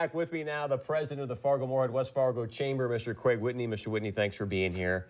Back with me now, the president of the Fargo-Moorhead West Fargo Chamber, Mr. Craig Whitney. Mr. Whitney, thanks for being here.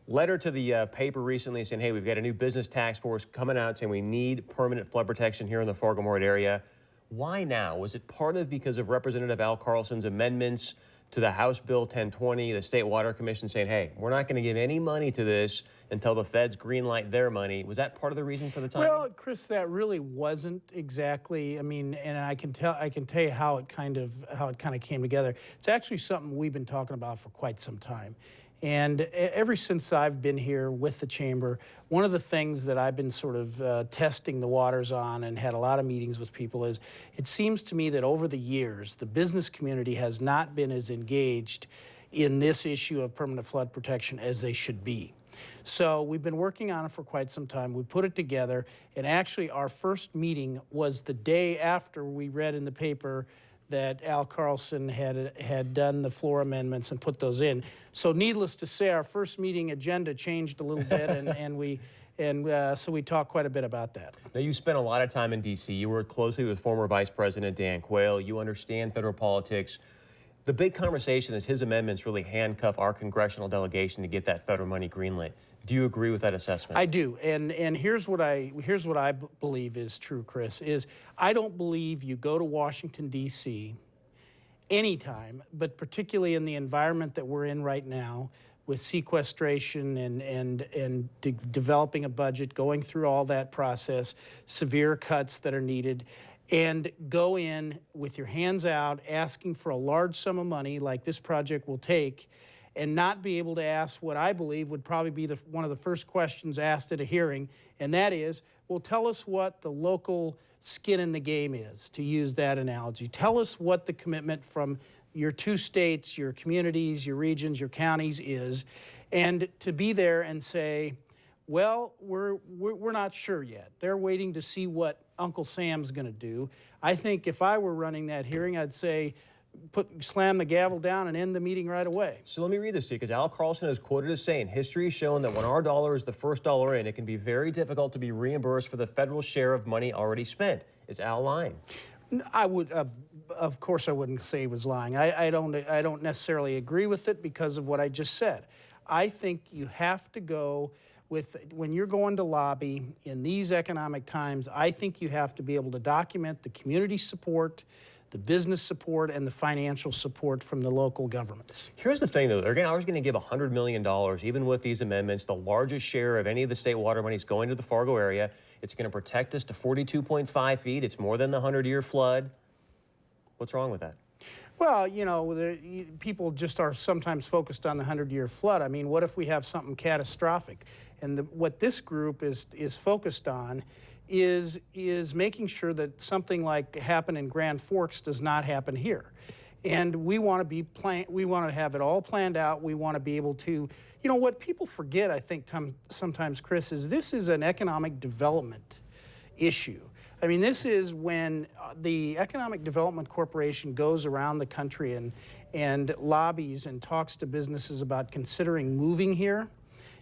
Letter to the paper recently saying, hey, we've got a new business task force coming out saying we need permanent flood protection here in the Fargo-Moorhead area. Why now? Was it part of because of Representative Al Carlson's amendments to the House Bill 1020, the State Water Commission saying, hey, we're not going to give any money to this until the feds greenlight their money? Was that part of the reason for the timing? Well, Chris, that really wasn't exactly. I mean, and I can tell you how it kind of came together. It's actually something we've been talking about for quite some time. And ever since I've been here with the chamber, one of the things that I've been sort of testing the waters on and had a lot of meetings with people is, it seems to me that over the years, the business community has not been as engaged in this issue of permanent flood protection as they should be. So we've been working on it for quite some time. We put it together, and actually our first meeting was the day after we read in the paper that Al Carlson had done the floor amendments and put those in. So needless to say, our first meeting agenda changed a little bit, so we talked quite a bit about that. Now, you spent a lot of time in D.C. You worked closely with former Vice President Dan Quayle. You understand federal politics. The big conversation is his amendments really handcuff our congressional delegation to get that federal money greenlit. Do you agree with that assessment? I do, and here's what I believe is true, Chris, is I don't believe you go to Washington, D.C. anytime, but particularly in the environment that we're in right now with sequestration and developing a budget, going through all that process, severe cuts that are needed, and go in with your hands out asking for a large sum of money like this project will take, and not be able to ask what I believe would probably be one of the first questions asked at a hearing, and that is, well, tell us what the local skin in the game is, to use that analogy. Tell us what the commitment from your two states, your communities, your regions, your counties is, and to be there and say, well, we're not sure yet. They're waiting to see what Uncle Sam's going to do. I think if I were running that hearing, I'd say, slam the gavel down and end the meeting right away. So let me read this to you, because Al Carlson is quoted as saying, history has shown that when our dollar is the first dollar in, it can be very difficult to be reimbursed for the federal share of money already spent. Is Al lying? I would, of course I wouldn't say he was lying. I don't necessarily agree with it because of what I just said. I think you have to go with, when you're going to lobby in these economic times, I think you have to be able to document the community support, the business support, and the financial support from the local governments. Here's the thing, though. They're always going to give $100 million, even with these amendments, the largest share of any of the state water money is going to the Fargo area. It's going to protect us to 42.5 feet. It's more than the 100-year flood. What's wrong with that? Well, you know, people just are sometimes focused on the 100-year flood. I mean, what if we have something catastrophic? And what this group is focused on is making sure that something like happened in Grand Forks does not happen here. And we want to have it all planned out. We want to be able to, you know, what people forget, I think, sometimes, Chris, is this is an economic development issue. I mean, this is when the Economic Development Corporation goes around the country and lobbies and talks to businesses about considering moving here.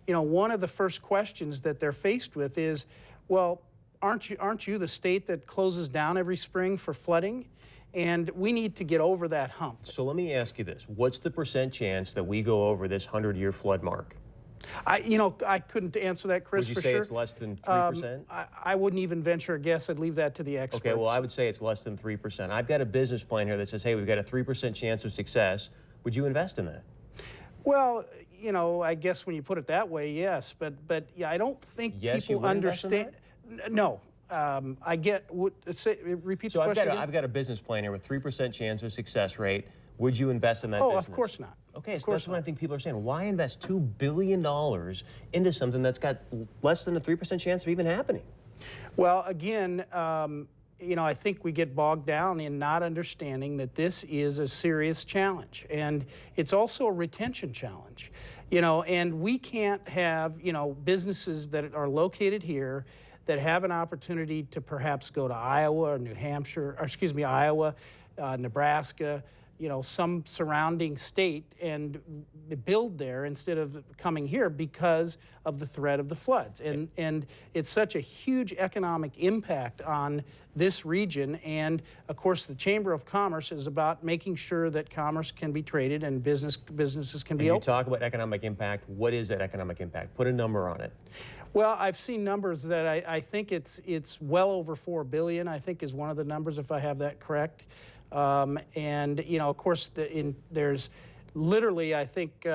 You know, one of the first questions that they're faced with is, well, aren't you the state that closes down every spring for flooding? And we need to get over that hump. So let me ask you this. What's the % chance that we go over this 100-year flood mark? I couldn't answer that, Chris, for sure. Would you say it's less than 3%? I wouldn't even venture a guess. I'd leave that to the experts. Okay, well, I would say it's less than 3%. I've got a business plan here that says, hey, we've got a 3% chance of success. Would you invest in that? Well, you know, I guess when you put it that way, yes. But yeah, I don't think people understand. No. I get, repeat the question again. I've got a business plan here with 3% chance of success rate. Would you invest in that business? Oh, of course not. Okay, so that's what I think people are saying. Why invest $2 billion into something that's got less than a 3% chance of even happening? Well, again, you know, I think we get bogged down in not understanding that this is a serious challenge. And it's also a retention challenge. You know, and we can't have, you know, businesses that are located here that have an opportunity to perhaps go to Iowa or New Hampshire, or excuse me, Iowa, Nebraska, some surrounding state and build there instead of coming here because of the threat of the floods. And it's such a huge economic impact on this region. And of course, the Chamber of Commerce is about making sure that commerce can be traded and businesses can be When you open. talk about economic impact, what is that economic impact? Put a number on it. Well, I've seen numbers that I think it's well over $4 billion, I think is one of the numbers, if I have that correct. And, of course, there's literally, I think,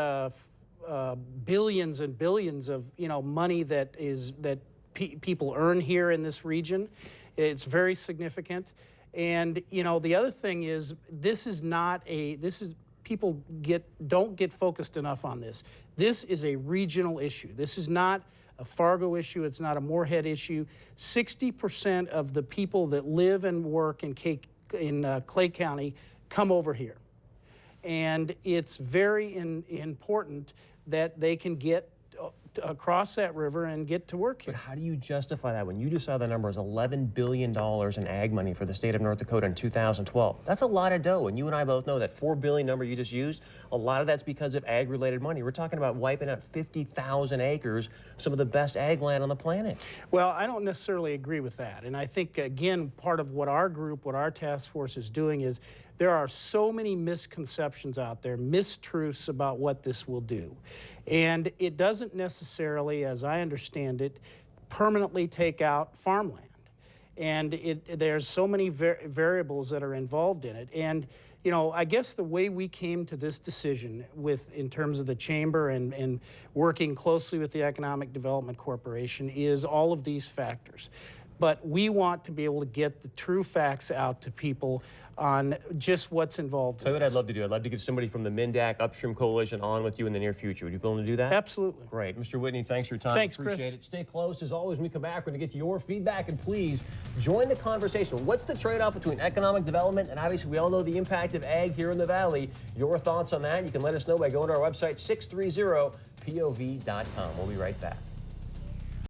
billions and billions of, money that people earn here in this region. It's very significant. And, the other thing is, people don't get focused enough on this. This is a regional issue. This is not a Fargo issue. It's not a Moorhead issue. 60% of the people that live and work in Clay County come over here. And it's very important that they can get across that river and get to work here. But how do you justify that when you just saw the number is $11 billion in ag money for the state of North Dakota in 2012? That's a lot of dough, and you and I both know that $4 billion number you just used, a lot of that's because of ag-related money. We're talking about wiping out 50,000 acres, some of the best ag land on the planet. Well, I don't necessarily agree with that. And I think, again, part of what our task force is doing is there are so many misconceptions out there, mistruths about what this will do. And it doesn't necessarily, as I understand it, permanently take out farmland. And there's so many variables that are involved in it. And, I guess the way we came to this decision in terms of the chamber and working closely with the Economic Development Corporation is all of these factors. But we want to be able to get the true facts out to people on just what's involved. Tell you what I'd love to do. I'd love to get somebody from the MNDAC Upstream Coalition on with you in the near future. Would you be willing to do that? Absolutely. Great. Mr. Whitney, thanks for your time. Thanks, Appreciate Chris. it. Stay close. As always, when we come back, we're going to get to your feedback. And please join the conversation. What's the trade-off between economic development and obviously we all know the impact of ag here in the Valley? Your thoughts on that? You can let us know by going to our website, 630pov.com. We'll be right back.